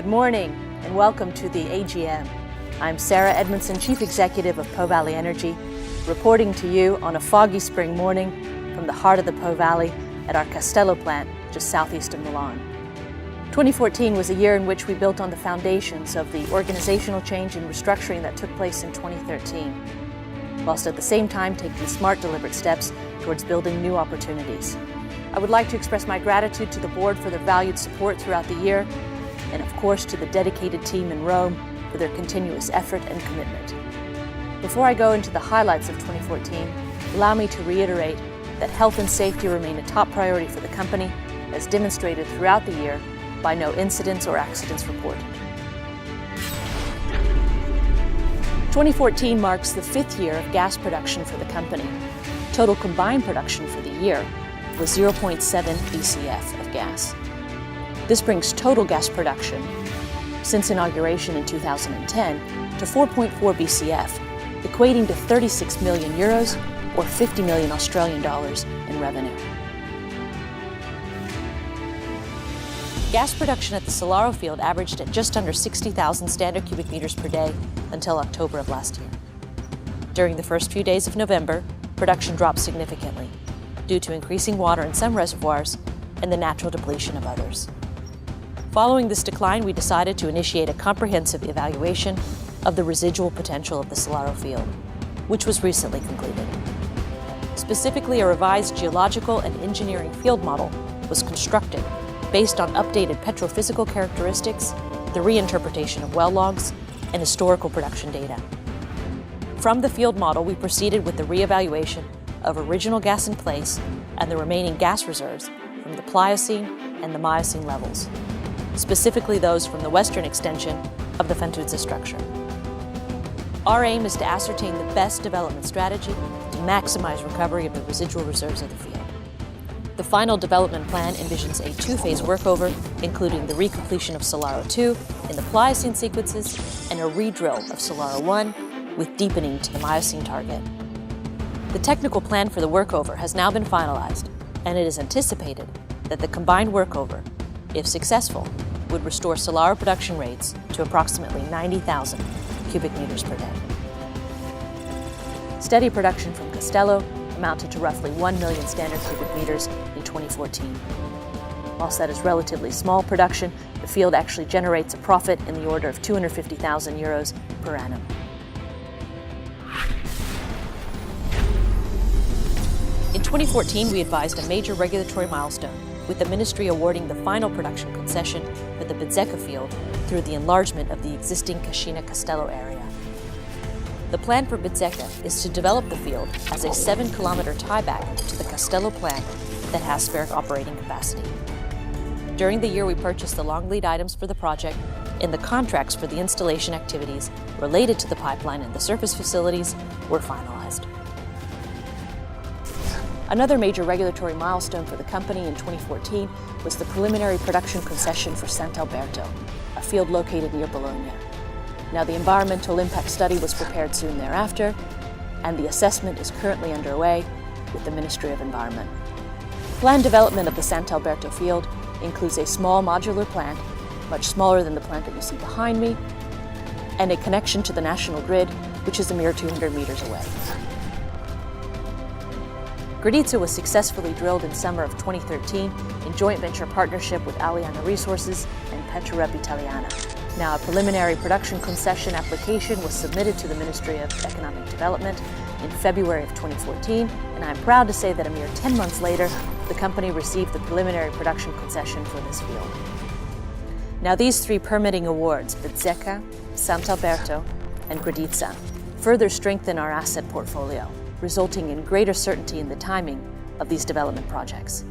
Good morning and welcome to the AGM. I'm Sara Edmonson, Chief Executive of Po Valley Energy, reporting to you on a foggy spring morning from the heart of the Po Valley at our Castello plant just southeast of Milan. 2014 was a year in which we built on the foundations of the organizational change and restructuring that took place in 2013, whilst at the same time taking smart, deliberate steps towards building new opportunities. I would like to express my gratitude to the board for their valued support throughout the year, and of course to the dedicated team in Rome for their continuous effort and commitment. Before I go into the highlights of 2014, allow me to reiterate that health and safety remain a top priority for the company, as demonstrated throughout the year by no incidents or accidents reported. 2014 marks the 5th year of gas production for the company. Total combined production for the year was 0.7 BCF of gas. This brings total gas production since inauguration in 2010 to 4.4 BCF, equating to 36 million euros or 50 million Australian dollars in revenue. Gas production at the Solaro field averaged at just under 60,000 standard cubic meters per day until October of last year. During the first few days of November, production dropped significantly due to increasing water in some reservoirs and the natural depletion of others. Following this decline, we decided to initiate a comprehensive evaluation of the residual potential of the Solaro field, which was recently concluded. Specifically, a revised geological and engineering field model was constructed based on updated petrophysical characteristics, the reinterpretation of well logs, and historical production data. From the field model, we proceeded with the reevaluation of original gas in place and the remaining gas reserves from the Pliocene and the Miocene levels, specifically those from the western extension of the Fantuzza structure. Our aim is to ascertain the best development strategy to maximize recovery of the residual reserves of the field. The final development plan envisions a 2-phase workover, including the recompletion of Solaro 2 in the Pliocene sequences and a redrill of Solaro 1 with deepening to the Miocene target. The technical plan for the workover has now been finalized, and it is anticipated that the combined workover, if successful, would restore Solaro production rates to approximately 90,000 cubic meters per day. Steady production from Castello amounted to roughly 1 million standard cubic meters in 2014. Whilst that is relatively small production, the field actually generates a profit in the order of 250,000 euros per annum. In 2014, we advised a major regulatory milestone, with the ministry awarding the final production concession for the Bezzecca field through the enlargement of the existing Cascina-Castello area. The plan for Bezzecca is to develop the field as a 7-kilometer tieback to the Castello plant that has spheric operating capacity. During the year, we purchased the long lead items for the project, and the contracts for the installation activities related to the pipeline and the surface facilities were finalized. Another major regulatory milestone for the company in 2014 was the preliminary production concession for Sant'Alberto, a field located near Bologna. Now, the environmental impact study was prepared soon thereafter, and the assessment is currently underway with the Ministry of Environment. Planned development of the Sant'Alberto field includes a small modular plant, much smaller than the plant that you see behind me, and a connection to the national grid, which is a mere 200 meters away. Gradizza was successfully drilled in summer of 2013 in joint venture partnership with Aliana Resources and Petrorep Italiana. Now, a preliminary production concession application was submitted to the Ministry of Economic Development in February of 2014, and I'm proud to say that a mere 10 months later, the company received the preliminary production concession for this field. Now, these 3 permitting awards, Bezzecca, Sant'Alberto, and Gradizza, further strengthen our asset portfolio, resulting in greater certainty in the timing of these development projects.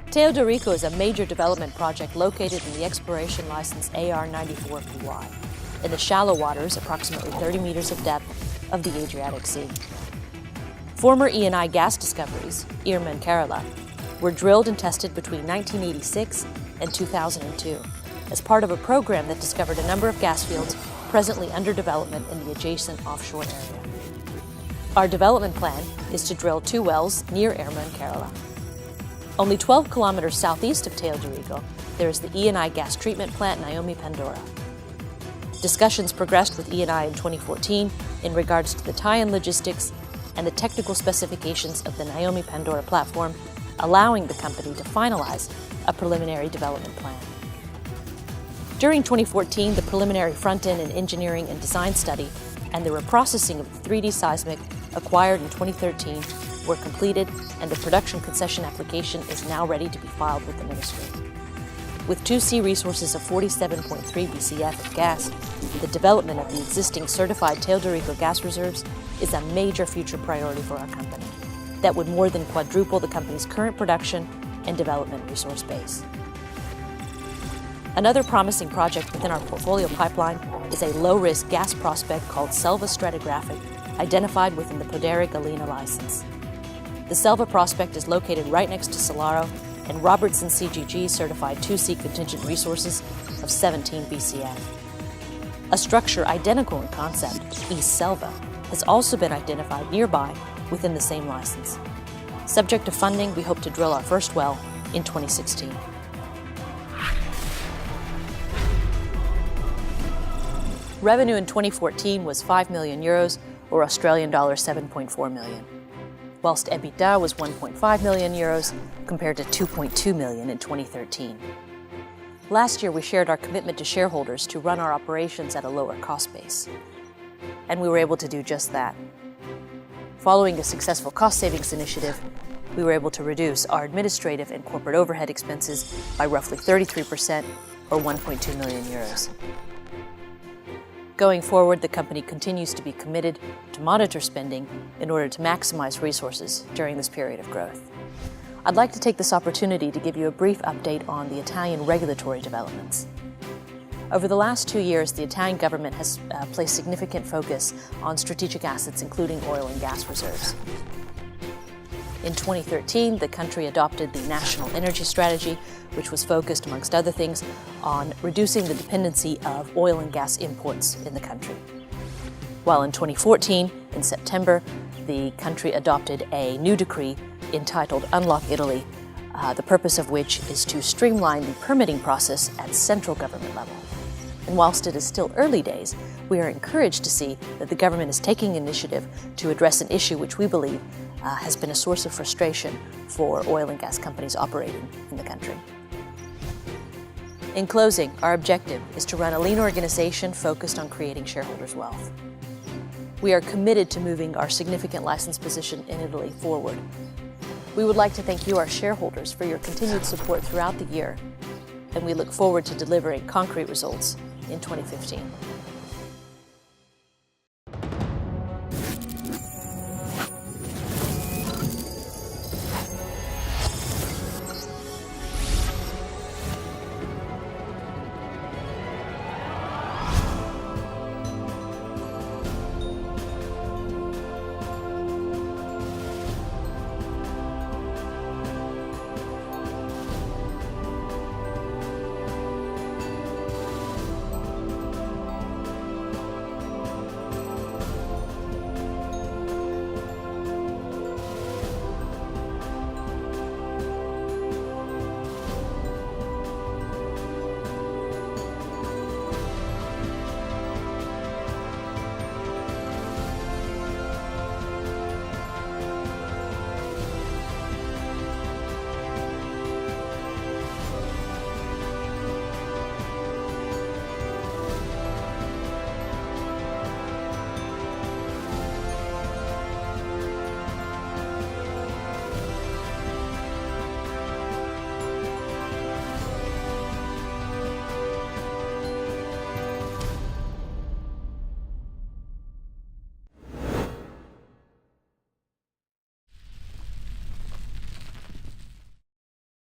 Teodorico is a major development project located in the exploration license AR94PY, in the shallow waters, approximately 30 meters of depth, of the Adriatic Sea. Former Eni gas discoveries, Irma and Kerala, were drilled and tested between 1986 and 2002 as part of a program that discovered a number of gas fields presently under development in the adjacent offshore area. Our development plan is to drill 2 wells near Erma and Kerala. Only 12 kilometers southeast of Teodorico, there is the Eni gas treatment plant Naomi Pandora. Discussions progressed with Eni in 2014 in regards to the tie-in logistics and the technical specifications of the Naomi Pandora platform, allowing the company to finalize a preliminary development plan. During 2014, the preliminary front-end and engineering and design study and the reprocessing of the 3D seismic acquired in 2013 were completed, and the production concession application is now ready to be filed with the Ministry. With 2C resources of 47.3 BCF of gas, the development of the existing certified Teodorico gas reserves is a major future priority for our company that would more than quadruple the company's current production and development resource base. Another promising project within our portfolio pipeline is a low-risk gas prospect called Selva Stratigraphic, identified within the Podere Galliano license. The Selva prospect is located right next to Solaro and Robertson CGG certified 2C contingent resources of 17 BCF. A structure identical in concept, East Selva, has also been identified nearby within the same license. Subject to funding, we hope to drill our first well in 2016. Revenue in 2014 was €5 million, or Australian dollars 7.4 million, whilst EBITDA was €1.5 million compared to €2.2 million in 2013. Last year, we shared our commitment to shareholders to run our operations at a lower cost base, and we were able to do just that. Following a successful cost savings initiative, we were able to reduce our administrative and corporate overhead expenses by roughly 33%, or €1.2 million. Going forward, the company continues to be committed to monitor spending in order to maximize resources during this period of growth. I'd like to take this opportunity to give you a brief update on the Italian regulatory developments. Over the last 2 years, the Italian government has placed significant focus on strategic assets, including oil and gas reserves. In 2013, the country adopted the National Energy Strategy, which was focused, amongst other things, on reducing the dependency of oil and gas imports in the country. While in 2014, in September, the country adopted a new decree entitled Unlock Italy, the purpose of which is to streamline the permitting process at central government level. And whilst it is still early days, we are encouraged to see that the government is taking initiative to address an issue which we believe has been a source of frustration for oil and gas companies operating in the country. In closing, our objective is to run a lean organization focused on creating shareholders' wealth. We are committed to moving our significant license position in Italy forward. We would like to thank you, our shareholders, for your continued support throughout the year, and we look forward to delivering concrete results in 2015.